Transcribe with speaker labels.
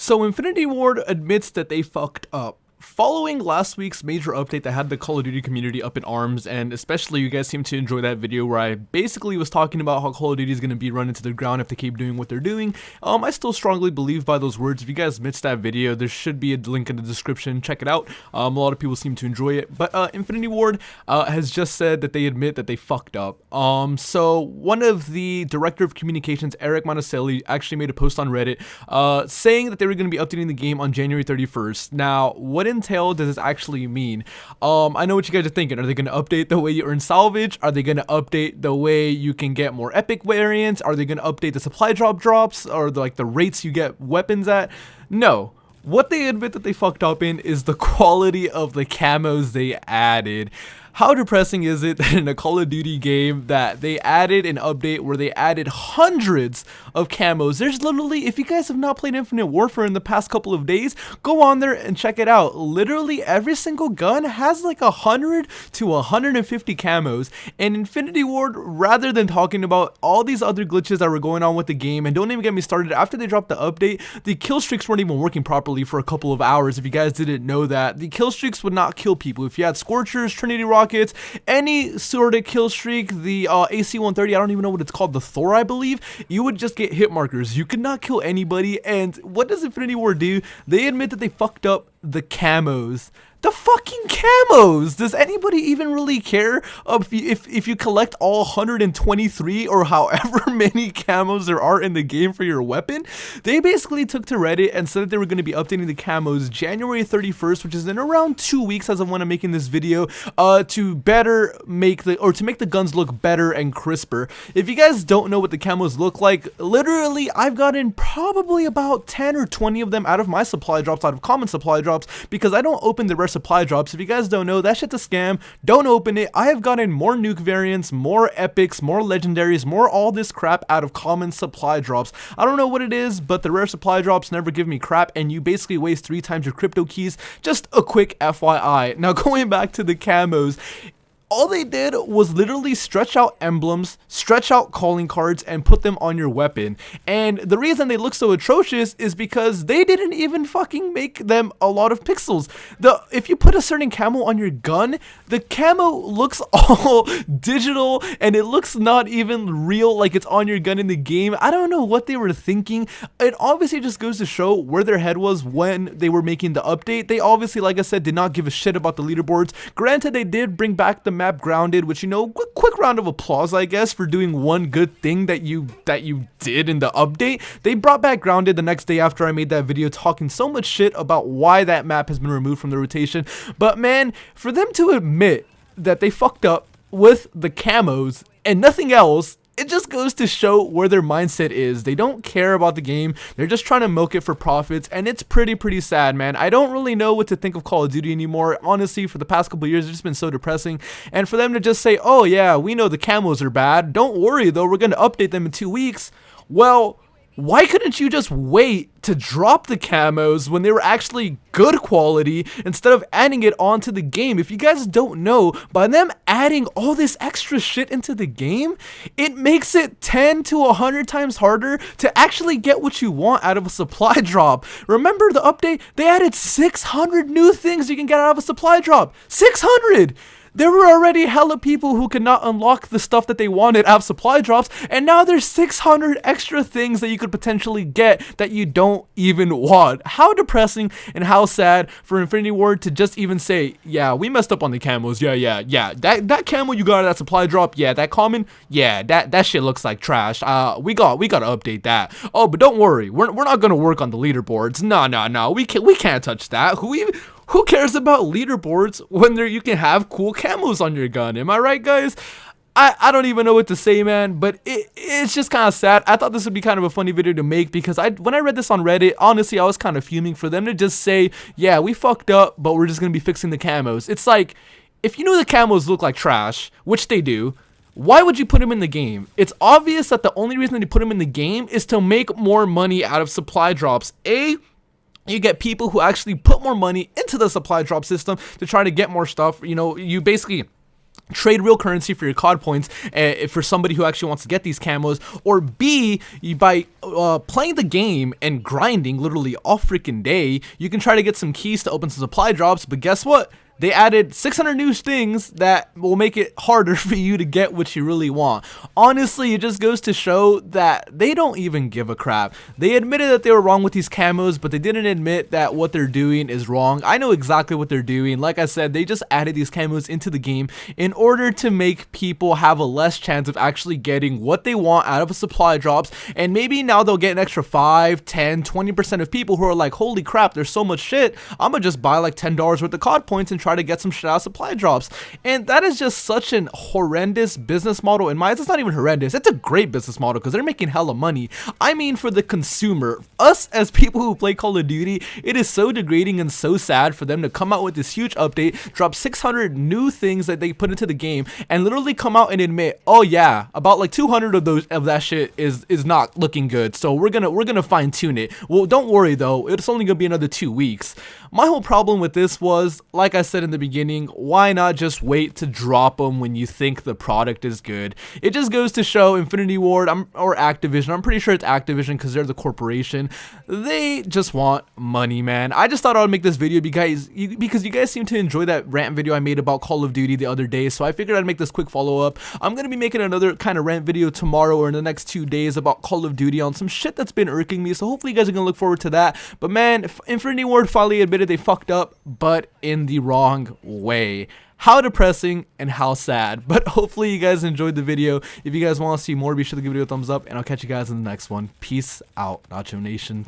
Speaker 1: So Infinity Ward admits that they fucked up. Following last week's major update that had the Call of Duty community up in arms, and especially you guys seem to enjoy that video where I basically was talking about how Call of Duty is going to be run into the ground if they keep doing what they're doing. I still strongly believe by those words. If you guys missed that video, there should be a link in the description. Check it out. A lot of people seem to enjoy it, but Infinity Ward has just said that they admit that they fucked up. So one of the director of communications, Eric Monticelli, actually made a post on Reddit saying that they were going to be updating the game on January 31st. Now, what entail does this actually mean? I know what you guys are thinking. Are they going to update the way you earn salvage? Are they going to update the way you can get more epic variants? Are they going to update the supply drops or the rates you get weapons at? No. What they admit that they fucked up in is the quality of the camos they added. How depressing is it that in a Call of Duty game that they added an update where they added hundreds of camos? There's literally, if you guys have not played Infinite Warfare in the past couple of days, go on there and check it out. Literally every single gun has like 100 to 150 camos. And Infinity Ward, rather than talking about all these other glitches that were going on with the game, and don't even get me started, after they dropped the update, the kill streaks weren't even working properly for a couple of hours. If you guys didn't know that, the kill streaks would not kill people. If you had Scorchers, Trinity Rockets, any sort of kill streak, the AC-130, I don't even know what it's called, the Thor, I believe, you would just get hit markers. You could not kill anybody. And what does Infinity Ward do? They admit that they fucked up the camos. The fucking camos! Does anybody even really care if you collect all 123 or however many camos there are in the game for your weapon? They basically took to Reddit and said that they were going to be updating the camos January 31st, which is in around 2 weeks as of when I'm making this video, to make the guns look better and crisper. If you guys don't know what the camos look like, literally I've gotten probably about 10 or 20 of them out of my supply drops, out of common supply drops, because I don't open the rare supply drops. If you guys don't know, that shit's a scam. Don't open it. I have gotten more nuke variants, more epics, more legendaries, more all this crap out of common supply drops. I don't know what it is, but the rare supply drops never give me crap, and you basically waste 3 times your crypto keys. Just a quick FYI. Now, going back to the camos, all they did was literally stretch out emblems, stretch out calling cards, and put them on your weapon. And the reason they look so atrocious is because they didn't even fucking make them a lot of pixels. If you put a certain camo on your gun, the camo looks all digital, and it looks not even real like it's on your gun in the game. I don't know what they were thinking. It obviously just goes to show where their head was when they were making the update. They obviously, like I said, did not give a shit about the leaderboards. Granted, they did bring back the map Grounded, which, you know, quick round of applause, I guess, for doing one good thing that you did in the update. They brought back Grounded the next day after I made that video talking so much shit about why that map has been removed from the rotation. But man, for them to admit that they fucked up with the camos and nothing else, it just goes to show where their mindset is. They don't care about the game. They're just trying to milk it for profits, and it's pretty sad, man. I don't really know what to think of Call of Duty anymore. Honestly, for the past couple of years, it's just been so depressing. And for them to just say, oh yeah, we know the camos are bad. Don't worry though, we're going to update them in 2 weeks. Well, why couldn't you just wait to drop the camos when they were actually good quality instead of adding it onto the game? If you guys don't know, by them adding all this extra shit into the game, it makes it 10 to 100 times harder to actually get what you want out of a supply drop. Remember the update? They added 600 new things you can get out of a supply drop. 600! There were already hella people who could not unlock the stuff that they wanted out of supply drops, and now there's 600 extra things that you could potentially get that you don't even want. How depressing and how sad for Infinity Ward to just even say, yeah, we messed up on the camos. Yeah. That camo you got out of that supply drop, yeah, that common, yeah, that shit looks like trash. We gotta update that. Oh, but don't worry, we're not gonna work on the leaderboards. No, we can't touch that. Who cares about leaderboards when you can have cool camos on your gun? Am I right, guys? I don't even know what to say, man, but it's just kind of sad. I thought this would be kind of a funny video to make because when I read this on Reddit, honestly, I was kind of fuming for them to just say, yeah, we fucked up, but we're just going to be fixing the camos. It's like, if you know the camos look like trash, which they do, why would you put them in the game? It's obvious that the only reason they put them in the game is to make more money out of supply drops. You get people who actually put more money into the supply drop system to try to get more stuff. You know, you basically trade real currency for your COD points for somebody who actually wants to get these camos, or B, by playing the game and grinding literally all freaking day, you can try to get some keys to open some supply drops. But guess what? They added 600 new things that will make it harder for you to get what you really want. Honestly, it just goes to show that they don't even give a crap. They admitted that they were wrong with these camos, but they didn't admit that what they're doing is wrong. I know exactly what they're doing. Like I said, they just added these camos into the game in order to make people have a less chance of actually getting what they want out of a supply drops. And maybe now they'll get an extra 5, 10, 20% of people who are like, holy crap, there's so much shit. I'm gonna just buy like $10 worth of COD points and try to get some shit out of supply drops. And that is just such an horrendous business model in my eyes. It's not even horrendous, it's a great business model because they're making hella money. I mean, for the consumer, us as people who play Call of Duty, it is so degrading and so sad for them to come out with this huge update, drop 600 new things that they put into the game, and literally come out and admit, oh yeah, about like 200 of that shit is not looking good, so we're gonna fine tune it. Well, don't worry though, it's only gonna be another 2 weeks. My whole problem with this was, like I said in the beginning, why not just wait to drop them when you think the product is good? It just goes to show Infinity Ward or Activision, I'm pretty sure it's Activision because they're the corporation, they just want money, man. I just thought I would make this video because you guys seem to enjoy that rant video I made about Call of Duty the other day, so I figured I'd make this quick follow-up. I'm gonna be making another kind of rant video tomorrow or in the next 2 days about Call of Duty on some shit that's been irking me, so hopefully you guys are gonna look forward to that. But man, Infinity Ward finally admitted they fucked up, but in the wrong way. How depressing and how sad. But hopefully you guys enjoyed the video. If you guys want to see more, be sure to give it a thumbs up, and I'll catch you guys in the next one. Peace out, Nacho Nation.